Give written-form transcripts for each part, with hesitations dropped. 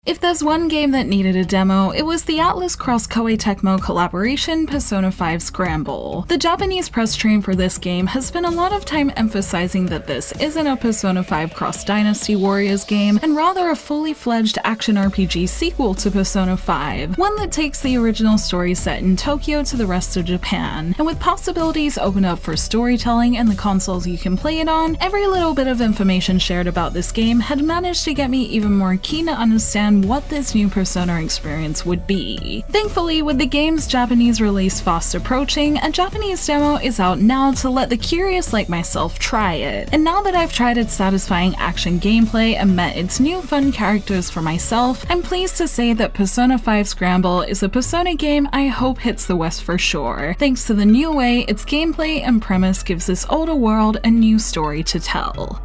If there's one game that needed a demo, it was the Atlus x Koei Tecmo collaboration Persona 5 Scramble. The Japanese press train for this game has spent a lot of time emphasizing that this isn't a Persona 5 Cross Dynasty Warriors game, and rather a fully fledged action RPG sequel to Persona 5, one that takes the original story set in Tokyo to the rest of Japan. And with possibilities open up for storytelling and the consoles you can play it on, every little bit of information shared about this game had managed to get me even more keen to understand what this new Persona experience would be. Thankfully, with the game's Japanese release fast approaching, a Japanese demo is out now to let the curious like myself try it. And now that I've tried its satisfying action gameplay and met its new fun characters for myself, I'm pleased to say that Persona 5 Scramble is a Persona game I hope hits the West for sure, thanks to the new way its gameplay and premise gives this older world a new story to tell.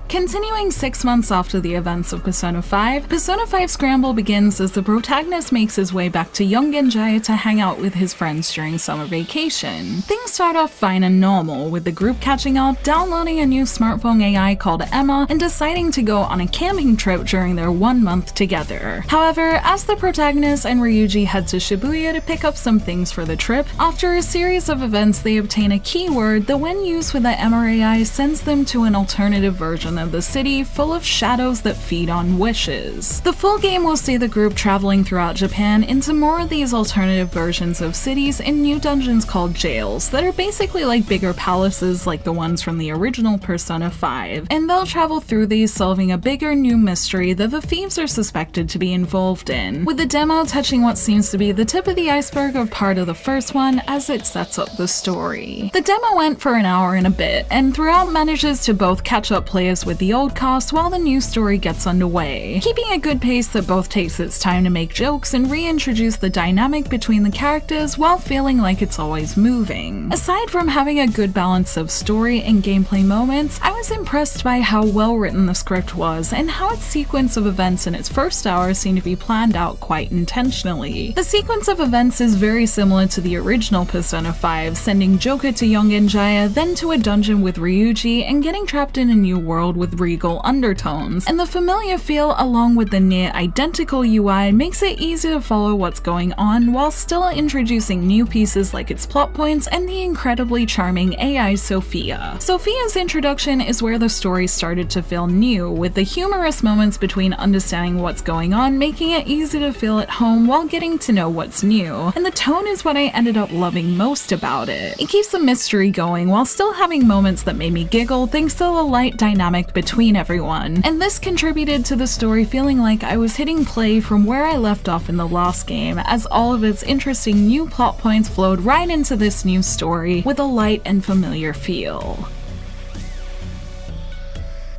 Continuing 6 months after the events of Persona 5, Persona 5 Scramble begins as the protagonist makes his way back to young Genjaya to hang out with his friends during summer vacation. Things start off fine and normal, with the group catching up, downloading a new smartphone AI called Emma, and deciding to go on a camping trip during their 1 month together. However, as the protagonist and Ryuji head to Shibuya to pick up some things for the trip, after a series of events they obtain a keyword that when used with the Emma AI sends them to an alternative version of the city full of shadows that feed on wishes. The full game will see the group traveling throughout Japan into more of these alternative versions of cities in new dungeons called jails that are basically like bigger palaces like the ones from the original Persona 5, and they'll travel through these solving a bigger new mystery that the thieves are suspected to be involved in, with the demo touching what seems to be the tip of the iceberg of part of the first one as it sets up the story. The demo went for an hour and a bit, and throughout manages to both catch up players with the old cast while the new story gets underway, keeping a good pace that both takes its time to make jokes and reintroduce the dynamic between the characters while feeling like it's always moving. Aside from having a good balance of story and gameplay moments, I was impressed by how well written the script was and how its sequence of events in its first hour seemed to be planned out quite intentionally. The sequence of events is very similar to the original Persona 5, sending Joker to young Genjaya, then to a dungeon with Ryuji, and getting trapped in a new world with regal undertones, and the familiar feel along with the near identical UI makes it easy to follow what's going on while still introducing new pieces like its plot points and the incredibly charming AI Sophia. Sophia's introduction is where the story started to feel new, with the humorous moments between understanding what's going on making it easy to feel at home while getting to know what's new, and the tone is what I ended up loving most about it. It keeps the mystery going while still having moments that made me giggle thanks to the light dynamic between everyone, and this contributed to the story feeling like I was hitting play from where I left off in the last game, as all of its interesting new plot points flowed right into this new story with a light and familiar feel.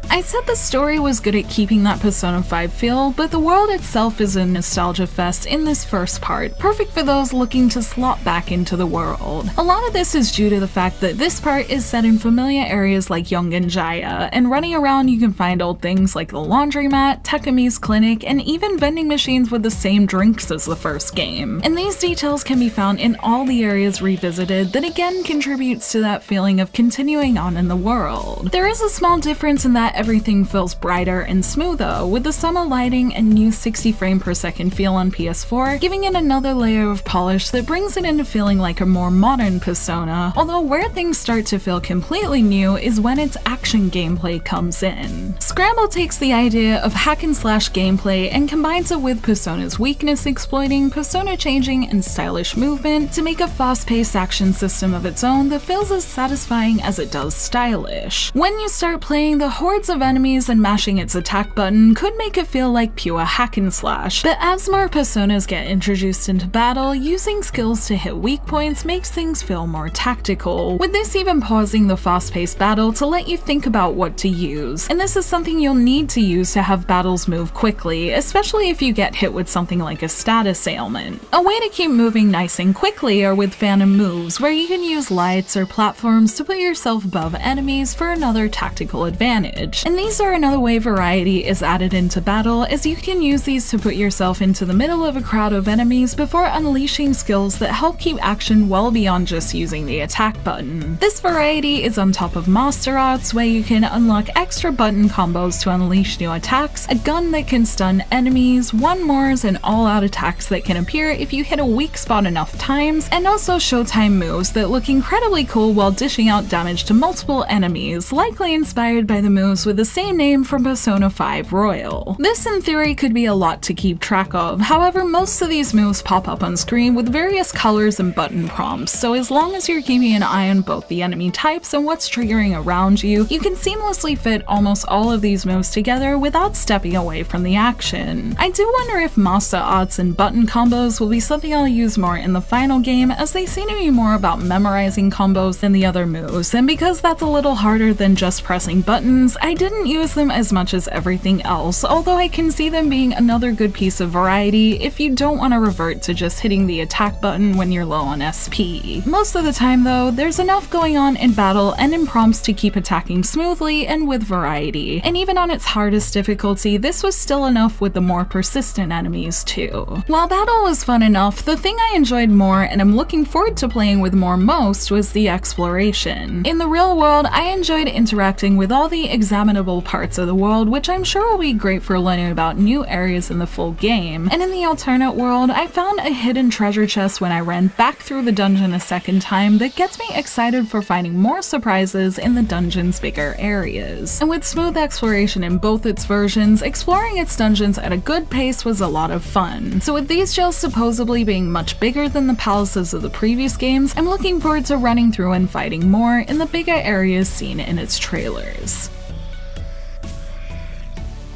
I said the story was good at keeping that Persona 5 feel, but the world itself is a nostalgia fest in this first part, perfect for those looking to slot back into the world. A lot of this is due to the fact that this part is set in familiar areas like Young Genjaya, and running around you can find old things like the laundromat, Takemi's clinic, and even vending machines with the same drinks as the first game. And these details can be found in all the areas revisited that again contributes to that feeling of continuing on in the world. There is a small difference in that everything feels brighter and smoother, with the summer lighting and new 60 frame per second feel on PS4, giving it another layer of polish that brings it into feeling like a more modern Persona, although where things start to feel completely new is when its action gameplay comes in. Scramble takes the idea of hack and slash gameplay and combines it with Persona's weakness exploiting, Persona changing, and stylish movement to make a fast-paced action system of its own that feels as satisfying as it does stylish. When you start playing, the hordes of enemies and mashing its attack button could make it feel like pure hack and slash, but as more personas get introduced into battle, using skills to hit weak points makes things feel more tactical, with this even pausing the fast-paced battle to let you think about what to use, and this is something you'll need to use to have battles move quickly, especially if you get hit with something like a status ailment. A way to keep moving nice and quickly are with phantom moves, where you can use lights or platforms to put yourself above enemies for another tactical advantage. damage. And these are another way variety is added into battle, as you can use these to put yourself into the middle of a crowd of enemies before unleashing skills that help keep action well beyond just using the attack button. This variety is on top of Master Arts, where you can unlock extra button combos to unleash new attacks, a gun that can stun enemies, one-mores, and all-out attacks that can appear if you hit a weak spot enough times, and also Showtime moves that look incredibly cool while dishing out damage to multiple enemies, likely inspired by the moves with the same name from Persona 5 Royal. This in theory could be a lot to keep track of, however most of these moves pop up on screen with various colors and button prompts, so as long as you're keeping an eye on both the enemy types and what's triggering around you, you can seamlessly fit almost all of these moves together without stepping away from the action. I do wonder if Master Arts and button combos will be something I'll use more in the final game, as they seem to be more about memorizing combos than the other moves, and because that's a little harder than just pressing buttons, I didn't use them as much as everything else, although I can see them being another good piece of variety if you don't want to revert to just hitting the attack button when you're low on SP. Most of the time though, there's enough going on in battle and in prompts to keep attacking smoothly and with variety, and even on its hardest difficulty, this was still enough with the more persistent enemies too. While battle was fun enough, the thing I enjoyed more and am looking forward to playing with more most was the exploration. In the real world, I enjoyed interacting with all the examinable parts of the world, which I'm sure will be great for learning about new areas in the full game, and in the alternate world, I found a hidden treasure chest when I ran back through the dungeon a second time that gets me excited for finding more surprises in the dungeon's bigger areas. And with smooth exploration in both its versions, exploring its dungeons at a good pace was a lot of fun. So with these jails supposedly being much bigger than the palaces of the previous games, I'm looking forward to running through and fighting more in the bigger areas seen in its trailers.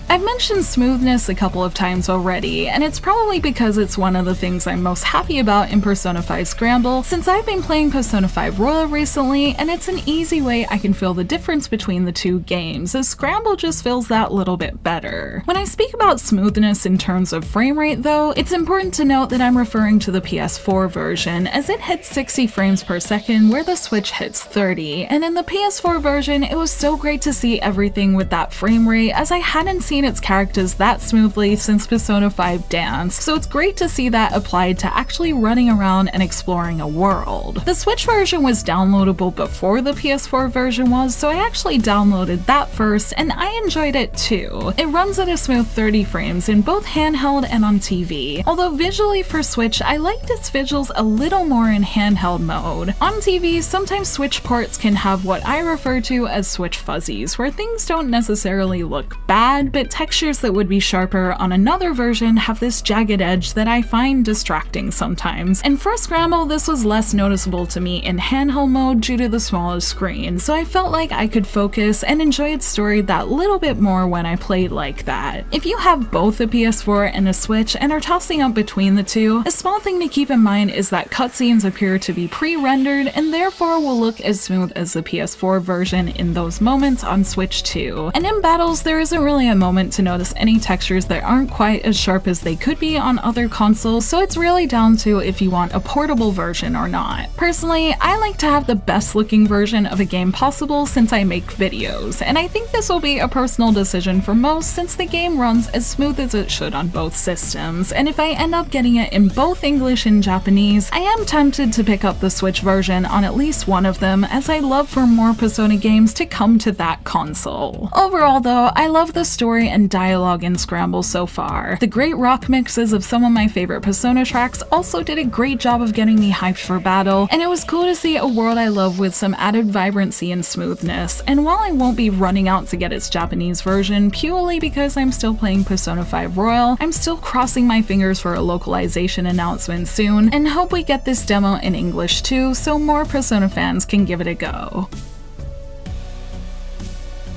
I've mentioned smoothness a couple of times already, and it's probably because it's one of the things I'm most happy about in Persona 5 Scramble, since I've been playing Persona 5 Royal recently, and it's an easy way I can feel the difference between the two games, as Scramble just feels that little bit better. When I speak about smoothness in terms of frame rate though, it's important to note that I'm referring to the PS4 version, as it hits 60 frames per second where the Switch hits 30, and in the PS4 version it was so great to see everything with that frame rate, as I hadn't seen its characters that smoothly since Persona 5 Dance, so it's great to see that applied to actually running around and exploring a world. The Switch version was downloadable before the PS4 version was, so I actually downloaded that first, and I enjoyed it too. It runs at a smooth 30 frames in both handheld and on TV, although visually for Switch, I liked its visuals a little more in handheld mode. On TV, sometimes Switch ports can have what I refer to as Switch fuzzies, where things don't necessarily look bad, but textures that would be sharper on another version have this jagged edge that I find distracting sometimes, and for Scramble this was less noticeable to me in handheld mode due to the smaller screen, so I felt like I could focus and enjoy its story that little bit more when I played like that. If you have both a PS4 and a Switch and are tossing up between the two, a small thing to keep in mind is that cutscenes appear to be pre-rendered and therefore will look as smooth as the PS4 version in those moments on Switch too, and in battles there isn't really a moment to notice any textures that aren't quite as sharp as they could be on other consoles, so it's really down to if you want a portable version or not. Personally, I like to have the best looking version of a game possible since I make videos, and I think this will be a personal decision for most since the game runs as smooth as it should on both systems, and if I end up getting it in both English and Japanese, I am tempted to pick up the Switch version on at least one of them, as I love for more Persona games to come to that console. Overall though, I love the story and dialogue in Scramble so far. The great rock mixes of some of my favorite Persona tracks also did a great job of getting me hyped for battle, and it was cool to see a world I love with some added vibrancy and smoothness, and while I won't be running out to get its Japanese version purely because I'm still playing Persona 5 Royal, I'm still crossing my fingers for a localization announcement soon, and hope we get this demo in English too so more Persona fans can give it a go.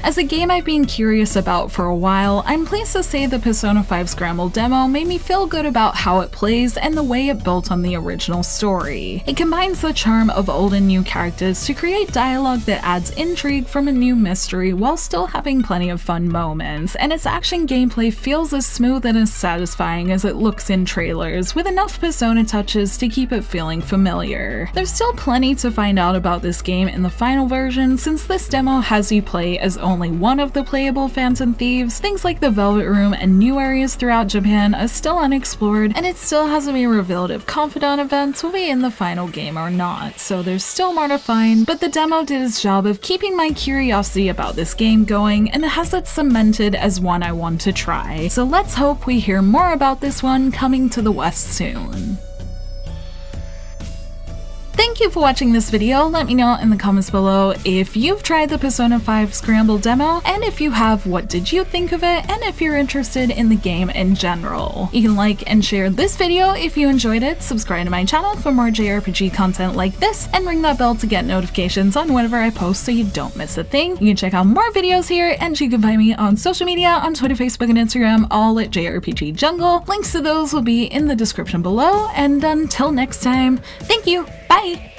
As a game I've been curious about for a while, I'm pleased to say the Persona 5 Scramble demo made me feel good about how it plays and the way it built on the original story. It combines the charm of old and new characters to create dialogue that adds intrigue from a new mystery while still having plenty of fun moments, and its action gameplay feels as smooth and as satisfying as it looks in trailers, with enough Persona touches to keep it feeling familiar. There's still plenty to find out about this game in the final version, since this demo has you play as only only one of the playable Phantom Thieves, things like the Velvet Room and new areas throughout Japan are still unexplored, and it still hasn't been revealed if Confidant events will be in the final game or not, so there's still more to find, but the demo did its job of keeping my curiosity about this game going and has it cemented as one I want to try. So let's hope we hear more about this one coming to the West soon. Thank you for watching this video. Let me know in the comments below if you've tried the Persona 5 Scramble demo, and if you have, what did you think of it, and if you're interested in the game in general. You can like and share this video if you enjoyed it, subscribe to my channel for more JRPG content like this, and ring that bell to get notifications on whenever I post so you don't miss a thing. You can check out more videos here, and you can find me on social media on Twitter, Facebook, and Instagram, all at JRPG Jungle. Links to those will be in the description below, and until next time, thank you! Bye!